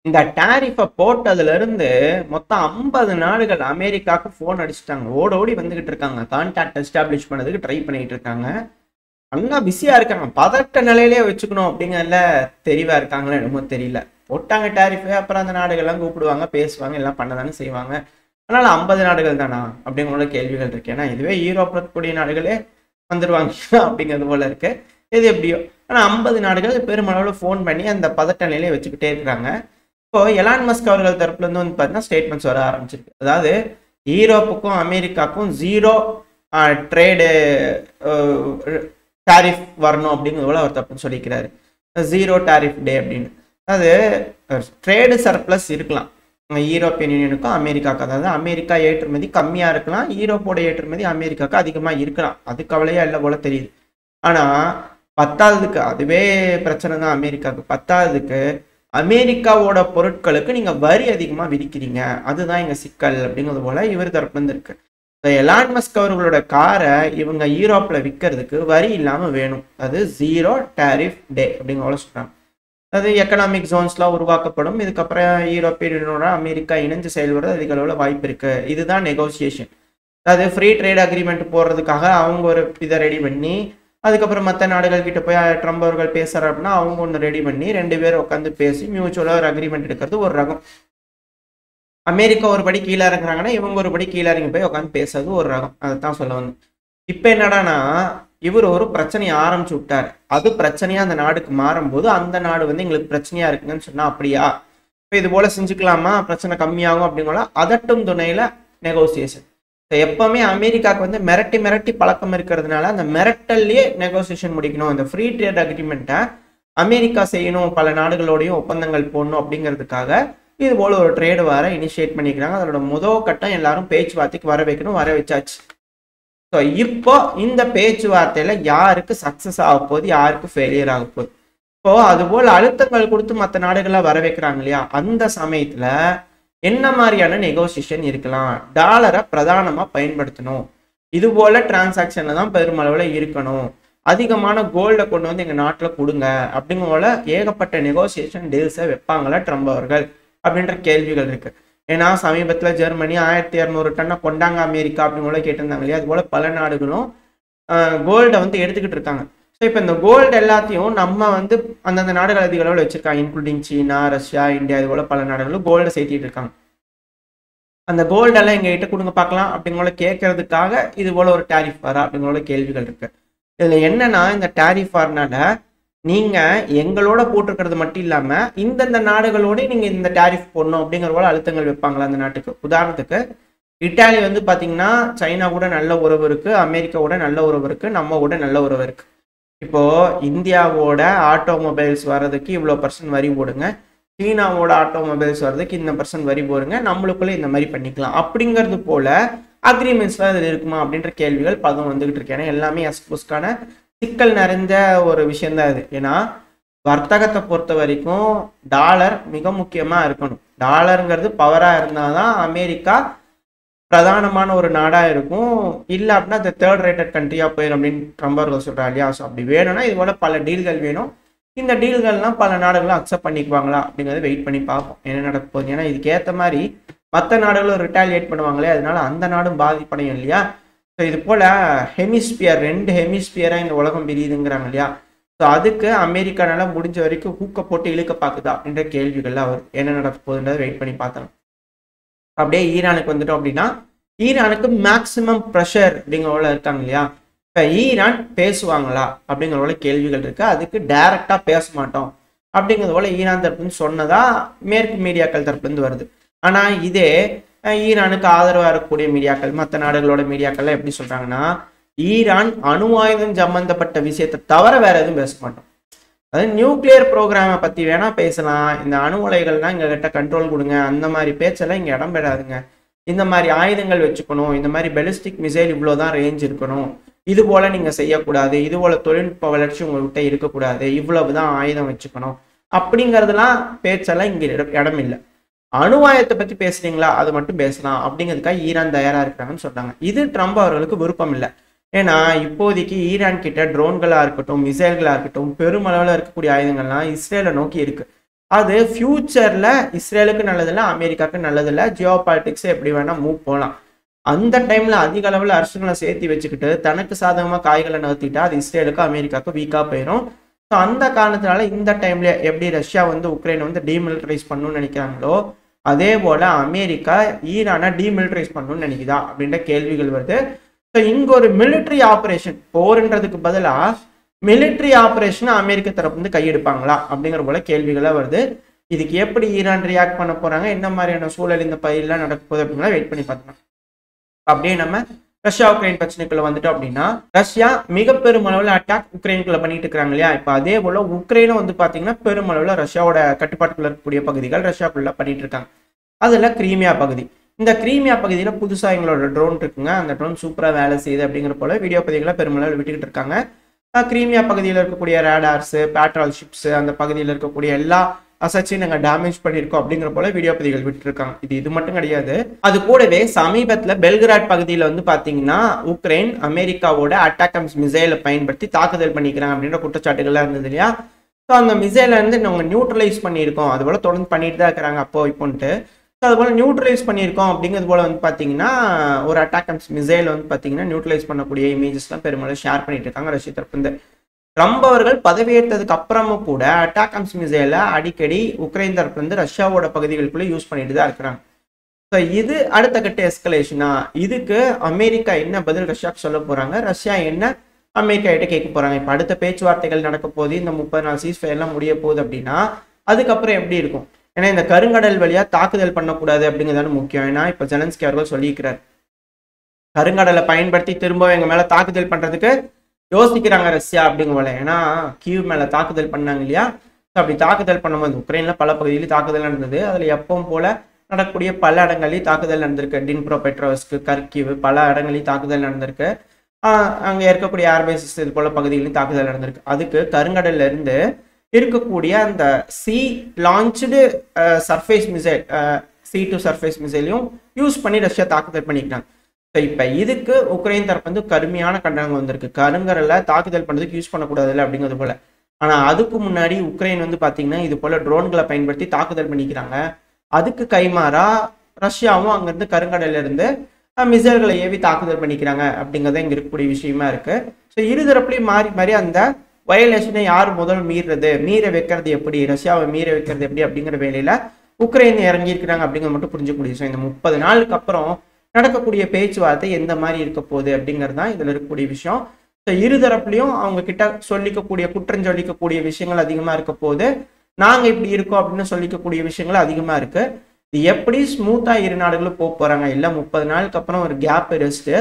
இந்த டாரிஃபை போட்டதுல இருந்து மொத்தம் 50 நாடுகள் அமெரிக்காவுக்கு ஃபோன் அடிச்சுட்டாங்க. ஓடி வந்துகிட்டு இருக்காங்க. கான்டாக்ட் எஸ்டாப்ளிஷ் பண்ணதுக்கு ட்ரை பண்ணிட்டு இருக்காங்க. அண்ணா பிஸியா இருக்காங்க. பதட்ட நிலையிலே வச்சுக்கணும் அப்படிங்கிறதுல தெளிவா இருக்காங்களோ என்னமோ தெரியல. போட்டாங்க டாரிஃபை, அப்புறம் அந்த நாடுகள்லாம் கூப்பிடுவாங்க, பேசுவாங்க, எல்லாம் பண்ணதானே செய்வாங்க. அதனால 50 நாடுகள் தானா அப்படிங்கிற கேள்விகள் இருக்கு. ஏன்னா இதுவே யூரோப்ல இருக்கக்கூடிய நாடுகளே வந்துருவாங்க அப்படிங்கிறது போல இருக்கு. இது எப்படியோ ஆனா 50 நாடுகள் பெருமளவில் ஃபோன் பண்ணி அந்த பதட்ட நிலையை வச்சுக்கிட்டே இருக்கிறாங்க. இப்போ எலான் மஸ்க் அவர்கள் தரப்புல இருந்து வந்து பார்த்தீங்கன்னா ஸ்டேட்மெண்ட்ஸ் வர ஆரம்பிச்சிருக்கு. அதாவது யூரோப்புக்கும் அமெரிக்காவுக்கும் 0 ட்ரேடு டாரிஃப் வரணும் அப்படிங்கிறது போல அவர் தப்புன்னு சொல்லிக்கிறாரு. 0 டாரிஃப் டே அப்படின்னு. அதாவது ட்ரேடு சர்ப்ளஸ் இருக்கலாம் யூரோப்பியன் யூனியனுக்கும் அமெரிக்காவுக்கு. அதாவது அமெரிக்கா ஏற்றுமதி கம்மியா இருக்கலாம், யூரோப்போட ஏற்றுமதி அமெரிக்காவுக்கு அதிகமா இருக்கலாம். அது கவலையா இல்லை போல தெரியுது. ஆனா பத்தாவதுக்கு அதுவே பிரச்சனை தான் அமெரிக்காவுக்கு. பத்தாவதுக்கு அமெரிக்காவோட பொருட்களுக்கு நீங்க வரி அதிகமா விதிக்கிறீங்க, அதுதான் எங்க சிக்கல் அப்படிங்கிறது போல இவர் தரப்புல இருந்து இருக்கு. எலான் மஸ்க் அவர்களோட காரை இவங்க யூரோப்ல விற்கிறதுக்கு வரி இல்லாம வேணும். அது 0 டாரிஃப் டே அப்படிங்கிற சொல்றாங்க. அது எக்கனாமிக் ஜோன்ஸ்லாம் உருவாக்கப்படும். இதுக்கப்புறம் யூரோப்பியன் யூனியனோட அமெரிக்கா இணைஞ்சு செயல்படுறது அதிக அளவில் வாய்ப்பு இருக்கு. இதுதான் நெகோசியேஷன். அதாவது ஃப்ரீ ட்ரேட் அக்ரிமெண்ட் போடுறதுக்காக அவங்க ஒரு இதை ரெடி பண்ணி, அதுக்கப்புறம் மற்ற நாடுகள் கிட்ட போய் ட்ரம்ப் அவர்கள் பேசுறாரு அப்படின்னா அவங்க ஒன்று ரெடி பண்ணி 2 பேரும் உட்காந்து பேசி மியூச்சுவலாக ஒரு அக்ரிமெண்ட் எடுக்கிறது ஒரு ரகம். அமெரிக்கா ஒரு படி கீழே இறங்குறாங்கன்னா இவங்க ஒரு படி கீழே இறங்கி போய் உட்காந்து பேசுறது ஒரு ரகம். அதைத்தான் சொல்ல வந்து இப்போ என்னடானா இவர் ஒரு பிரச்சனையை ஆரம்பிச்சு விட்டார். அது பிரச்சனையா அந்த நாடுக்கு மாறும்போது அந்த நாடு வந்து எங்களுக்கு பிரச்சனையா இருக்குங்கன்னு சொன்னா அப்படியா இப்போ இது போல செஞ்சுக்கலாமா, பிரச்சனை கம்மியாகும் அப்படிங்களா, அதட்டும் துணையில நெகோசியேஷன். எப்பவுமே அமெரிக்காவுக்கு வந்து மிரட்டி மிரட்டி பழக்கம் இருக்கிறதுனால அந்த மிரட்டல்லையே நெகோசியேஷன் முடிக்கணும். அந்த ஃப்ரீ ட்ரேட் அக்ரிமெண்ட்டை அமெரிக்கா செய்யணும், பல நாடுகளோடையும் ஒப்பந்தங்கள் போடணும் அப்படிங்கிறதுக்காக இது போல ஒரு ட்ரேடு வர இனிஷியேட் பண்ணிக்கிறாங்க. அதோட முதல் கட்டம் எல்லாரும் பேச்சுவார்த்தைக்கு வர வைக்கணும், வர வச்சாச்சு. ஸோ இப்போ இந்த பேச்சுவார்த்தையில யாருக்கு சக்சஸ் ஆக போகுது, யாருக்கு ஃபெயிலியர் ஆக போகுது. இப்போ அது போல அழுத்தங்கள் கொடுத்து மற்ற நாடுகளை வர வைக்கிறாங்க இல்லையா, அந்த சமயத்துல என்ன மாதிரியான நெகோசியேஷன் இருக்கலாம். டாலரை பிரதானமா பயன்படுத்தணும், இது போல டிரான்சாக்ஷன்ல தான் பெருமளவுல இருக்கணும், அதிகமான கோல்டை கொண்டு வந்து எங்க நாட்டுல கொடுங்க அப்படிங்கிற போல ஏகப்பட்ட நெகோசியேஷன் டீல்ஸை வைப்பாங்களா ட்ரம்ப் அவர்கள் அப்படின்ற கேள்விகள் இருக்கு. ஏன்னா சமீபத்துல ஜெர்மனி 1200 டன்னை கொண்டாங்க அமெரிக்கா அப்படிங்கிற கேட்டிருந்தாங்க இல்லையா, அது போல பல நாடுகளும் கோல்டை வந்து எடுத்துக்கிட்டு இருக்காங்க. ஸோ இப்போ இந்த கோல்டு எல்லாத்தையும் நம்ம வந்து அந்தந்த நாடுகள் அதிக அளவில் வச்சிருக்காங்க, இன்க்ளூடிங் சீனா, ரஷ்யா, இந்தியா, இது போல பல நாடுகளும் கோல்டை சேர்த்திட்டு இருக்காங்க. அந்த கோல்டெல்லாம் எங்ககிட்ட கொடுங்க பார்க்கலாம் அப்படிங்கிற கேட்கறதுக்காக இது போல ஒரு டாரிஃப் வரா அப்படிங்கிற கேள்விகள் இருக்கு. இதுல என்னன்னா இந்த டாரிஃப் வரனால நீங்க எங்களோட போட்டிருக்கிறது மட்டும் இல்லாம இந்தந்த நாடுகளோட நீங்க இந்த டாரிஃப் போடணும் அப்படிங்கிற போல அழுத்தங்கள் வைப்பாங்களா அந்த நாட்டுக்கு. உதாரணத்துக்கு இட்டாலி வந்து பாத்தீங்கன்னா சைனா கூட நல்ல உறவு இருக்கு, அமெரிக்காவோட நல்ல உறவு இருக்கு, நம்ம கூட நல்ல உறவு இருக்கு. இப்போ இந்தியாவோட ஆட்டோமொபைல்ஸ் வர்றதுக்கு இவ்வளோ % வரி போடுங்க, சீனாவோட ஆட்டோமொபைல்ஸ் வர்றதுக்கு இந்த % வரி போடுங்க, நம்மளுக்குள்ள இந்த மாதிரி பண்ணிக்கலாம் அப்படிங்கிறது போல அக்ரிமெண்ட்ஸ்லாம் இதில் இருக்குமா அப்படின்ற கேள்விகள் பதம் வந்துகிட்டு இருக்கு. ஏன்னா எல்லாமே எஸ்போஸ்க்கான சிக்கல் நிறைந்த ஒரு விஷயம்தான் இது. ஏன்னா வர்த்தகத்தை பொறுத்த வரைக்கும் டாலர் மிக முக்கியமா இருக்கணும். டாலருங்கிறது பவரா இருந்தாதான் அமெரிக்கா பிரதானமான ஒரு நாடா இருக்கும். இல்லை அப்படின்னா அந்த 3rd ரேட்டட் கண்ட்ரியா போயிடும் அப்படின்னு ட்ரம்ப் அவர்கள் சொல்றாரு இல்லையா. ஸோ அப்படி வேணும்னா இது போல பல டீல்கள் வேணும். இந்த டீல்கள்லாம் பல நாடுகளும் அக்செப்ட் பண்ணிக்குவாங்களா அப்படிங்கிறத வெயிட் பண்ணி பார்ப்போம் என்ன நடக்க போகுது. ஏன்னா இதுக்கு ஏற்ற மாதிரி மற்ற நாடுகளும் ரிட்டாலியேட் பண்ணுவாங்களே, அதனால அந்த நாடும் பாதிப்படையும் இல்லையா. ஸோ இது போல ஹெமிஸ்பியர் 2 ஹெமிஸ்பியரா இந்த உலகம் பிரியுதுங்கிறாங்க இல்லையா. ஸோ அதுக்கு அமெரிக்கானால முடிஞ்ச வரைக்கும் ஹூக்க போட்டு இழுக்க பார்க்குதா அப்படின்ற கேள்விகள்லாம் அவர் என்ன நடக்க போகுதுன்றதை வெயிட் பண்ணி பார்த்தலாம். அப்படியே ஈரானுக்கு வந்துட்டோம் அப்படின்னா ஈரானுக்கு மேக்சிமம் ப்ரெஷர் அப்படிங்கிறவங்கள இருக்காங்க இல்லையா. இப்போ ஈரான் பேசுவாங்களா அப்படிங்கிறவங்கள கேள்விகள் இருக்கு. அதுக்கு டைரக்டா பேச மாட்டோம் அப்படிங்கிறது போல ஈரான் தரப்புன்னு சொன்னதா மேற்கு மீடியாக்கள் தரப்புலேருந்து வருது. ஆனா இதே ஈரானுக்கு ஆதரவாக இருக்கக்கூடிய மீடியாக்கள், மற்ற நாடுகளோட மீடியாக்கள்லாம் எப்படி சொல்றாங்கன்னா ஈரான் அணு ஆயுதம் சம்பந்தப்பட்ட விஷயத்தை தவிர வேற எதுவும் பேச மாட்டோம். அதாவது நியூக்ளியர் ப்ரோக்ராமை பத்தி வேணா பேசலாம், இந்த அணு உலைகள்லாம் எங்க கிட்ட கண்ட்ரோல் கொடுங்க, அந்த மாதிரி பேச்செல்லாம் இங்க இடம் பெறாதுங்க. இந்த மாதிரி ஆயுதங்கள் வச்சுக்கணும், இந்த மாதிரி பெலிஸ்டிக் மிசைல் இவ்வளவுதான் ரேஞ்ச் இருக்கணும், இது போல நீங்க செய்யக்கூடாது, இது போல தொழில்நுட்ப வளர்ச்சி உங்கள்கிட்ட இருக்கக்கூடாது, இவ்வளவுதான் ஆயுதம் வச்சுக்கணும் அப்படிங்கிறதுலாம் பேச்செல்லாம் இங்க இடம் இல்லை. அணு ஆயுதத்தை பத்தி பேசுறீங்களா அது மட்டும் பேசலாம் அப்படிங்கிறதுக்காக ஈரான் தயாரா இருக்கிறாங்கன்னு சொல்றாங்க. இது ட்ரம்ப் அவர்களுக்கு விருப்பம் இல்லை. ஏன்னா இப்போதைக்கு ஈரான் கிட்ட ட்ரோன்களா இருக்கட்டும், மிசைல்களா இருக்கட்டும், பெருமளவில் இருக்கக்கூடிய ஆயுதங்கள்லாம் இஸ்ரேலை நோக்கி இருக்கு. அது ஃபியூச்சர்ல இஸ்ரேலுக்கு நல்லதில்லை, அமெரிக்காவுக்கு நல்லதில்லை, ஜியோ பாலிட்டிக்ஸ் எப்படி வேணா மூவ் போகலாம். அந்த டைம்ல அதிக அளவில் அரசுகளை சேர்த்து வச்சுக்கிட்டு தனக்கு சாதகமாக காய்களை நகர்த்திட்டா அது இஸ்ரேலுக்கு அமெரிக்காவுக்கு வீக்காக போயிடும். ஸோ அந்த காரணத்தினால இந்த டைம்ல எப்படி ரஷ்யா வந்து உக்ரைனை வந்து டீமிலிட்டரைஸ் பண்ணணும்னு நினைக்கிறாங்களோ அதே போல அமெரிக்கா ஈரானை டீமிலிட்டரைஸ் பண்ணணும்னு நினைக்குதா அப்படின்ற கேள்விகள் வருது. ஸோ இங்க ஒரு மிலிட்ரி ஆபரேஷன், போர்ன்றதுக்கு பதிலாக மிலிட்ரி ஆபரேஷன் அமெரிக்க தரப்பு வந்து கையெடுப்பாங்களா அப்படிங்கிற போல கேள்விகளாக வருது. இதுக்கு எப்படி ஈரான் ரியாக்ட் பண்ண போறாங்க, என்ன மாதிரியான சூழல் இந்த பயிரெல்லாம் நடக்க போகுது அப்படின்னா வெயிட் பண்ணி பார்க்கலாம். அப்படியே நம்ம ரஷ்யா உக்ரைன் பிரச்சனைக்குள்ள வந்துட்டோம் அப்படின்னா, ரஷ்யா மிக பெருமளவில் அட்டாக் உக்ரைனுக்குள்ள பண்ணிட்டு இருக்காங்க இல்லையா. இப்போ அதே போல உக்ரைனும் வந்து பாத்தீங்கன்னா பெருமளவில் ரஷ்யாவோட கட்டுப்பாட்டுக்குள்ள இருக்கக்கூடிய பகுதிகள் ரஷ்யாக்குள்ள பண்ணிட்டு இருக்காங்க. அதுல கிரீமியா பகுதி, இந்த கிரீமியா பகுதியில் புதுசாக எங்களோட ட்ரோன் இருக்குங்க, அந்த ட்ரோன் சூப்பராக வேலை செய்யுது அப்படிங்கிற போல வீடியோ பதிவுகளை பெருமளவில் விட்டுக்கிட்டு இருக்காங்க. கிரீமியா பகுதியில் இருக்கக்கூடிய ரேடார்ஸு, பேட்ரோல் ஷிப்ஸு, அந்த பகுதியில் இருக்கக்கூடிய எல்லா அசட்ஸையும் நாங்கள் டேமேஜ் பண்ணியிருக்கோம் அப்படிங்கிற போல வீடியோ பதிவுகள் விட்டுருக்காங்க. இது மட்டும் கிடையாது, அது கூடவே சமீபத்தில் பெல்கிராட் பகுதியில் வந்து பார்த்தீங்கன்னா உக்ரைன் அமெரிக்காவோட அட்டாக்கம்ஸ் மிசைலை பயன்படுத்தி தாக்குதல் பண்ணிக்கிறாங்க அப்படின்ற குற்றச்சாட்டுகள்லாம் இருந்தது இல்லையா. ஸோ அந்த மிசைலை வந்து நாங்கள் நியூட்ரலைஸ் பண்ணியிருக்கோம், அது போல் தொடர்ந்து பண்ணிட்டு தான் இருக்கிறாங்க அப்போ இப்போன்ட்டு. ஸோ அது போல் நியூட்ரலைஸ் பண்ணியிருக்கோம் அப்படிங்கிறது போல் வந்து பார்த்தீங்கன்னா ஒரு அட்டாக்கம்ஸ் மிசைல் வந்து பார்த்தீங்கன்னா நியூட்ரலைஸ் பண்ணக்கூடிய இமேஜஸ்லாம் பெரும்பாலும் ஷேர் பண்ணிட்டு இருக்காங்க ரஷ்ய தரப்பு. ட்ரம்ப் அவர்கள் பதவியேற்றதுக்கு அப்புறமும் கூட அட்டாக்கம்ஸ் மிசைலை அடிக்கடி உக்ரைன் தரப்பு வந்து ரஷ்யாவோட பகுதிகளுக்குள்ளே யூஸ் பண்ணிட்டு தான் இருக்கிறாங்க. ஸோ இது அடுத்த கட்ட எஸ்கலேஷனா, இதுக்கு அமெரிக்கா என்ன பதில் ரஷ்யாவுக்கு சொல்ல போறாங்க, ரஷ்யா என்ன அமெரிக்கா கிட்ட கேட்க போறாங்க. இப்போ அடுத்த பேச்சுவார்த்தைகள் நடக்க போது, இந்த 30 நாள் சீஸ்ஃபயர்லாம் முடிய போகுது அப்படின்னா அதுக்கப்புறம் எப்படி இருக்கும். ஏன்னா இந்த கருங்கடல் வழியா தாக்குதல் பண்ணக்கூடாது அப்படிங்கிறதான முக்கியம். ஏன்னா இப்போ ஜெலன்ஸ்கி அவர்கள் சொல்லியிருக்கிறார், கருங்கடலை பயன்படுத்தி திரும்ப எங்க மேல தாக்குதல் பண்றதுக்கு யோசிக்கிறாங்க ரஷ்யா அப்படிங்க போல. ஏன்னா கீவ் மேல தாக்குதல் பண்ணாங்க இல்லையா. அப்படி தாக்குதல் பண்ணும்போது உக்ரைன்ல பல பகுதியிலும் தாக்குதல் நடந்தது. அதுல எப்பவும் போல நடக்கக்கூடிய பல இடங்களையும் தாக்குதல் நடந்திருக்கு. டின்ப்ரோ பெட்ரோஸ்க்கு, கர்கிவ், பல இடங்களையும் தாக்குதல் நடந்திருக்கு. அங்க இருக்கக்கூடிய ஏர்பேசஸ் இது போல பகுதிகளையும் தாக்குதல் நடந்திருக்கு. அதுக்கு கருங்கடல்ல இருந்து இருக்கக்கூடிய அந்த sea launch surface missile, sea to surface மிசைலையும் யூஸ் பண்ணி ரஷ்யா தாக்குதல் பண்ணிக்கிறாங்க. ஸோ இப்போ இதுக்கு உக்ரைன் தரப்பு வந்து கடுமையான கண்டனங்கள் வந்திருக்கு. கருங்கடலை தாக்குதல் பண்ணுறதுக்கு யூஸ் பண்ணக்கூடாதுல்ல அப்படிங்கிறது போல. ஆனால் அதுக்கு முன்னாடி உக்ரைன் வந்து பார்த்தீங்கன்னா இது போல ட்ரோன்களை பயன்படுத்தி தாக்குதல் பண்ணிக்கிறாங்க. அதுக்கு கைமாறா ரஷ்யாவும் அங்கேருந்து கருங்கடல்ல இருந்து மிசைல்களை ஏவி தாக்குதல் பண்ணிக்கிறாங்க அப்படிங்கிறத இங்கே இருக்கக்கூடிய விஷயமா இருக்கு. ஸோ இருதரப்புலையும் மாறி மாறி அந்த வயலேஷனை யார் முதல் மீற வைக்கிறது எப்படி, ரஷ்யாவை மீற வைக்கிறது எப்படி அப்படிங்கிற வேலையில உக்ரைன் இறங்கி இருக்கிறாங்க அப்படிங்கிறது மட்டும் புரிஞ்சுக்கூடிய விஷயம். இந்த 30 நாளுக்கு அப்புறம் நடக்கக்கூடிய பேச்சுவார்த்தை எந்த மாதிரி இருக்க போகுது அப்படிங்கிறது தான் இதில் இருக்கக்கூடிய விஷயம். ஸோ இருதரப்புலையும் அவங்க கிட்ட சொல்லிக்கக்கூடிய குற்றஞ்சொல்லிக்கக்கூடிய விஷயங்கள் அதிகமாக இருக்க போது, நாங்கள் இப்படி இருக்கோம் அப்படின்னு சொல்லிக்கக்கூடிய விஷயங்கள் அதிகமாக இருக்கு. இது எப்படி ஸ்மூத்தா இரு நாடுகளும் போக போறாங்க இல்லை 30 நாளுக்கு அப்புறம் ஒரு கேப் ரெஸ்ட்,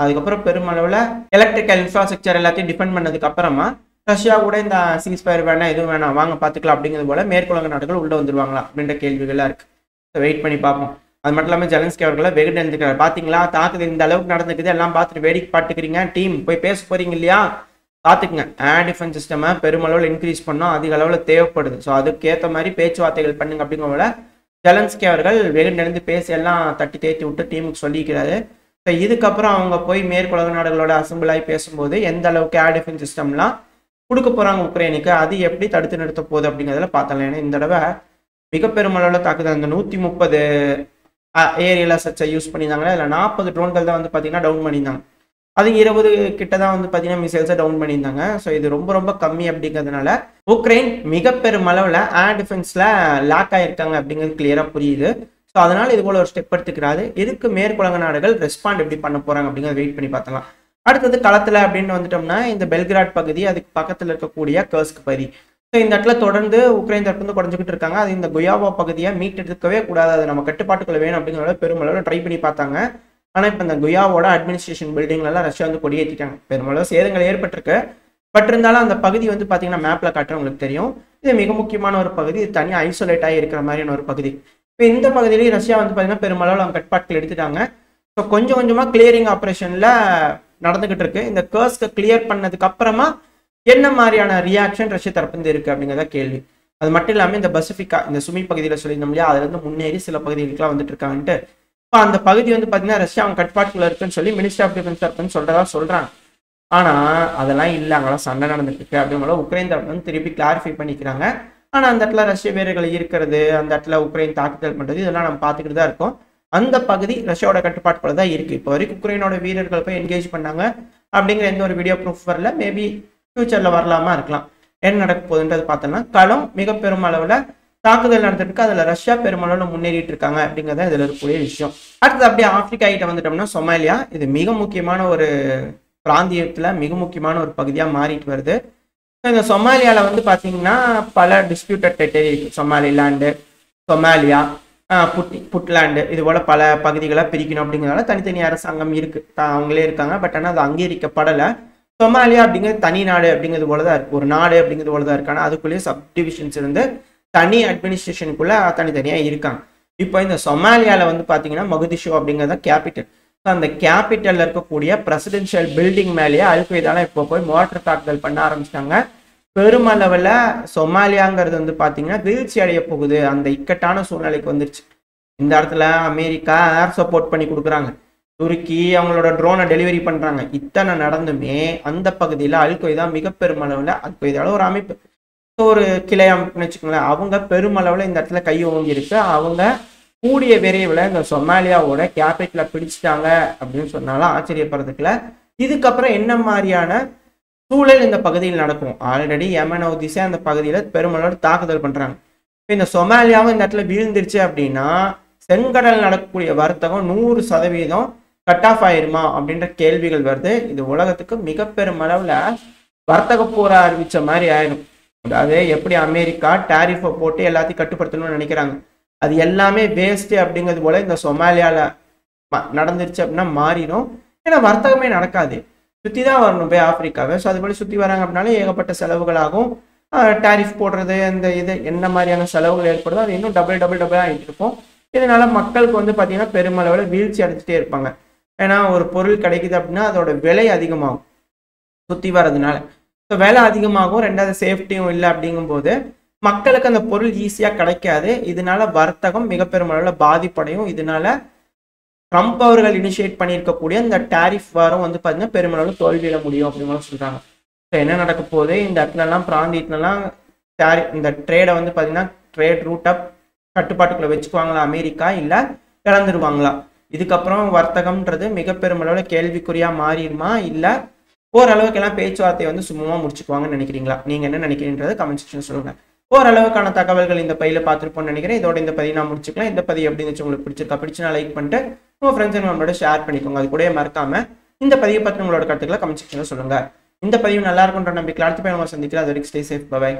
அதுக்கப்புறம் பெருமளவில் எலக்ட்ரிக்கல் இன்ஃப்ராஸ்ட்ரக்சர் எல்லாத்தையும் டிபெண்ட் பண்ணதுக்கு அப்புறமா ரஷ்யா கூட இந்த சீஸ்ஃபயர் வேணாம் எதுவும் வேணாம் வாங்க பார்த்துக்கலாம் அப்படிங்கிறது போல மேற்குலக நாடுகள் உள்ள வந்துருவாங்களா அப்படின்ற கேள்விகளாக இருக்கு. வெயிட் பண்ணி பார்ப்போம். அது மட்டும் இல்லாமல் ஜெலன்ஸ்கி அவர்களை வெகுண்டு எழுந்துக்கிறார். பார்த்தீங்களா தாக்குதல் இந்த அளவுக்கு நடந்துக்குது, எல்லாம் பார்த்துட்டு வேடிக்கை பார்த்துக்கிறீங்க, டீம் போய் பேச போறீங்க இல்லையா, பார்த்துக்குங்க. ஏர் டிஃபென்ஸ் சிஸ்டமை பெருமளவில் இன்க்ரீஸ் பண்ணோம், அதிக அளவில் தேவைப்படுது. ஸோ அதுக்கேற்ற மாதிரி பேச்சுவார்த்தைகள் பண்ணுங்க அப்படிங்கிற ஜெலன்ஸ்கி அவர்கள் வெகுண்டு எழுந்து பேசி எல்லாம் தட்டி தேத்தி விட்டு டீமுக்கு சொல்லிக்கிறாரு. ஸோ இதுக்கப்புறம் அவங்க போய் மேற்குலக நாடுகளோட அசம்பிள் ஆகி பேசும்போது எந்த அளவுக்கு ஏர் டிஃபென்ஸ் சிஸ்டம்லாம் கொடுக்க போறாங்க உக்ரைனுக்கு, அது எப்படி தடுத்து நிறுத்த போகுது அப்படிங்கிறதுல பார்த்தலாம். ஏன்னா இந்த தடவை மிக பெருமளவில் தாக்குதல் அந்த 130 ஏரியல் அசட்ஸை யூஸ் பண்ணியிருந்தாங்கன்னா அதில் 40 ட்ரோன்கள் தான் வந்து பார்த்தீங்கன்னா டவுன் பண்ணியிருந்தாங்க. அது 20 கிட்ட தான் வந்து பார்த்தீங்கன்னா மிசைல்ஸை டவுன் பண்ணியிருந்தாங்க. ஸோ இது ரொம்ப ரொம்ப கம்மி அப்படிங்கிறதுனால உக்ரைன் மிக பெருமளவில் ஏர் டிஃபென்ஸில் லாக் ஆகிருக்காங்க அப்படிங்கிறது கிளியராக புரியுது. ஸோ அதனால இது போல ஒரு ஸ்டெப் எடுத்துக்கிறாரு. இதுக்கு மேற்குலக நாடுகள் ரெஸ்பாண்ட் எப்படி பண்ண போறாங்க அப்படிங்கிறத வெயிட் பண்ணி பார்த்தலாம். அடுத்தது களத்தில் அப்படின்னு வந்துட்டோம்னா இந்த பெல்கிராட் பகுதி, அதுக்கு பக்கத்தில் இருக்கக்கூடிய கர்ஸ்க் பகுதி. ஸோ இந்த இடத்துல தொடர்ந்து உக்ரைன் தரப்பு வந்து குறைஞ்சிக்கிட்டு இருக்காங்க. அது இந்த குயாவா பகுதியை மீட்டெடுக்கவே கூடாது, அது நம்ம கட்டுப்பாட்டுக்குள்ள வேணும் அப்படிங்கிறத பெருமளவில் ட்ரை பண்ணி பார்த்தாங்க. ஆனால் இப்போ இந்த குயாவோட அட்மினிஸ்ட்ரேஷன் பில்டிங்லாம் ரஷ்யா வந்து கொடியேற்றிட்டாங்க. பெருமளவு சேதங்கள் ஏற்பட்டிருக்கு. பட் இருந்தாலும் அந்த பகுதி வந்து பார்த்தீங்கன்னா மேப்பில் காட்டுற உங்களுக்கு தெரியும், இது மிக முக்கியமான ஒரு பகுதி, இது தனியாக ஐசோலேட் ஆகி இருக்கிற மாதிரியான ஒரு பகுதி. இப்போ இந்த பகுதியிலேயே ரஷ்யா வந்து பார்த்தீங்கன்னா பெருமளவில் அவங்க கட்டுப்பாட்டுகள் எடுத்துட்டாங்க. ஸோ கொஞ்சம் கொஞ்சமாக கிளியரிங் ஆப்ரேஷனில் நடந்துகிட்டு இருக்கு. இந்த கர்ஸ்க்கு கிளியர் பண்ணதுக்கு அப்புறமா என்ன மாதிரியான ரியாக்ஷன் ரஷ்ய தரப்பு இருக்கு அப்படிங்கிறத கேள்வி. அது மட்டும் இல்லாமல் இந்த பசிபிகா இந்த சுமி பகுதியில் சொல்லியிருந்தோம் இல்லையா, அதுல இருந்து முன்னேறி சில பகுதிகளுக்குலாம் வந்துட்டு இருக்காங்கன்ட்டு. இப்போ அந்த பகுதி வந்து பார்த்தீங்கன்னா ரஷ்யா அவங்க கட்டுப்பாட்டுக்குள்ள இருக்குன்னு சொல்லி மினிஸ்டர் ஆஃப் டிஃபென்ஸ் தரப்புன்னு சொல்றாங்க. ஆனால் அதெல்லாம் இல்லை, அங்கெல்லாம் சண்டை நடந்துட்டு இருக்கு அப்படிங்கிற உக்ரைன் தரப்பு வந்து திருப்பி கிளாரிஃபை பண்ணிக்கிறாங்க. ஆனால் அந்த இடத்துல ரஷ்ய வீரர்கள் இருக்கிறது, அந்த இடத்துல உக்ரைன் தாக்குதல் பண்ணுறது, இதெல்லாம் நம்ம பார்த்துக்கிட்டு தான் இருக்கோம். அந்த பகுதி ரஷ்யாவோட கட்டுப்பாட்டுக்குள்ள தான் இருக்குது. இப்போ வரைக்கும் உக்ரைனோட வீரர்கள் போய் என்கேஜ் பண்ணாங்க அப்படிங்கிற எந்த ஒரு வீடியோ ப்ரூஃப் வரல. மேபி ஃபியூச்சரில் வரலாமா இருக்கலாம். என்ன நடக்க போகுதுன்றது பார்த்தோம்னா, களம் மிக பெருமளவில் தாக்குதல் நடந்துட்டு அதில் ரஷ்யா பெருமளவில் முன்னேறிட்டு இருக்காங்க அப்படிங்கிறத இதில் இருக்கக்கூடிய விஷயம். அடுத்தது அப்படியே ஆப்பிரிக்கா கிட்ட வந்துட்டோம்னா சொமாலியா. இது மிக முக்கியமான ஒரு பிராந்தியத்தில் மிக முக்கியமான ஒரு பகுதியாக மாறிட்டு வருது. இந்த சொமாலியாவில் வந்து பார்த்தீங்கன்னா பல டிஸ்பியூட்டட் டெரிட்டரி இருக்குது. சொமாலிலாண்டு, சொமாலியா, புட்லாண்டு, இது போல பல பகுதிகளை பிரிக்கணும் அப்படிங்கிறதால தனித்தனி அரசாங்கம் இருக்குது, அவங்களே இருக்காங்க. பட் ஆனால் அது அங்கீகரிக்கப்படலை. சொமாலியா அப்படிங்கிறது தனி நாடு அப்படிங்கிறது போல தான் இருக்குது, ஒரு நாடு அப்படிங்கிறது போல தான் இருக்கு. ஆனால் அதுக்குள்ளேயே சப்டிவிஷன்ஸ் இருந்து தனி அட்மினிஸ்ட்ரேஷனுக்குள்ள தனித்தனியாக இருக்காங்க. இப்போ இந்த சொமாலியாவில் வந்து பார்த்தீங்கன்னா மொகதிஷோ அப்படிங்கிறது கேபிட்டல். அந்த கேபிட்டல்ல இருக்கக்கூடிய பிரசிடென்ஷியல் பில்டிங் மேலேயே அல்கொய்தால இப்போ போய் மோட்டார் தாக்குதல் பண்ண ஆரம்பிச்சிட்டாங்க. பெருமளவில் சொமாலியாங்கிறது வந்து பார்த்தீங்கன்னா வீழ்ச்சி அடைய போகுது, அந்த இக்கட்டான சூழ்நிலைக்கு வந்துருச்சு. இந்த இடத்துல அமெரிக்கா ஏர் சப்போர்ட் பண்ணி கொடுக்குறாங்க, துருக்கி அவங்களோட ட்ரோனை டெலிவரி பண்ணுறாங்க. இத்தனை நடந்துமே அந்த பகுதியில் அல்கொய்தா மிக பெருமளவில், அல்கொய்தால ஒரு அமைப்பு, ஒரு கிளை அமைப்புன்னு வச்சுக்கோங்களேன், அவங்க பெருமளவில் இந்த இடத்துல கை ஓங்கி இருக்கு. அவங்க கூடிய விரைவில் இந்த சொமாலியாவோட கேபிட்டலை பிடிச்சிட்டாங்க அப்படின்னு சொன்னாலும் ஆச்சரியப்படுறதுக்குல. இதுக்கப்புறம் என்ன மாதிரியான சூழல் இந்த பகுதியில் நடக்கும்? ஆல்ரெடி யமன் ஹவுதிஸே அந்த பகுதியில் பெருமளவு தாக்குதல் பண்ணுறாங்க. இப்போ இந்த சொமாலியாவும் இந்த இடத்துல வீழ்ந்துருச்சு அப்படின்னா செங்கடல் நடக்கக்கூடிய வர்த்தகம் 100% கட் ஆஃப் ஆயிருமா அப்படின்ற கேள்விகள் வருது. இது உலகத்துக்கு மிக பெருமளவில் வர்த்தக போரை அறிவிச்ச மாதிரி ஆயிடும். அதாவது எப்படி அமெரிக்கா டேரிஃபை போட்டு எல்லாத்தையும் கட்டுப்படுத்தணும்னு நினைக்கிறாங்க, அது எல்லாமே வேஸ்ட்டு அப்படிங்கிறது போல இந்த சொமாலியாவில் நடந்துருச்சு அப்படின்னா மாறிடும். ஏன்னா வர்த்தகமே நடக்காது, சுற்றி தான் வரணும் போய் ஆப்பிரிக்காவை. ஸோ அதுபோல் சுற்றி வராங்க அப்படின்னாலும் ஏகப்பட்ட செலவுகளாகும். டேரிஃப் போடுறது, இந்த இது என்ன மாதிரியான செலவுகள் ஏற்படுதோ அது இன்னும் டபுள் ஆகிட்டு இருக்கும். இதனால மக்களுக்கு வந்து பார்த்தீங்கன்னா பெருமளவில் வீழ்ச்சி அடைஞ்சிட்டே இருப்பாங்க. ஏன்னா ஒரு பொருள் கிடைக்குது அப்படின்னா அதோட விலை அதிகமாகும் சுற்றி வர்றதுனால. ஸோ விலை அதிகமாகும், ரெண்டாவது சேஃப்டியும் இல்லை. அப்படிங்கும்போது மக்களுக்கு அந்த பொருள் ஈஸியாக கிடைக்காது. இதனால வர்த்தகம் மிக பெருமளவில் பாதிப்படையும். இதனால ட்ரம்ப் அவர்கள் இனிஷியேட் பண்ணியிருக்கக்கூடிய இந்த டேரிஃப் வாரம் வந்து பார்த்தீங்கன்னா பெருமளவு தோல்வியிட முடியும் அப்படின்னு சொல்கிறாங்க. ஸோ என்ன நடக்க போகுது, இந்த இடத்துலலாம் பிராந்தியத்துலலாம் இந்த ட்ரேடை வந்து பார்த்தீங்கன்னா ட்ரேட் ரூட்டை கட்டுப்பாட்டுக்குள்ளே வச்சுக்குவாங்களா அமெரிக்கா, இல்லை இழந்துருவாங்களா? இதுக்கப்புறம் வர்த்தகம்ன்றது மிக பெருமளவில் கேள்விக்குறியாக மாறிடுமா, இல்லை ஓரளவுக்கெல்லாம் பேச்சுவார்த்தை வந்து சும்மா முடிச்சுக்குவாங்கன்னு நினைக்கிறீங்களா? நீங்கள் என்ன நினைக்கிறீன்றது கமெண்ட் செக்ஷன் சொல்லுங்கள். ஓரளவுக்கான தகவல்கள் இந்த பதிவில் பார்த்துருப்போம்னு நினைக்கிறேன். இதோட இந்த பதிவு நான் முடிச்சுக்கலாம். இந்த பதிவு எப்படி இருந்துச்சு, உங்களுக்கு பிடிச்சிருந்தா லைக் பண்ணிட்டு உங்கள் ஃப்ரெண்ட்ஸ் அண்ட் நம்மளோட ஷேர் பண்ணிக்கோங்க. அது கூட மறக்காம இந்த பதிவை பற்றி உங்களோட கருத்துக்களை கமெண்ட் செக்ஷனில் சொல்லுங்கள். இந்த பதிவு நல்லா இருக்குன்ற நம்பிக்கை அடுத்த பையன் சந்திக்கிறேன். அது வரைக்கும் ஸ்டே சேஃப், பை.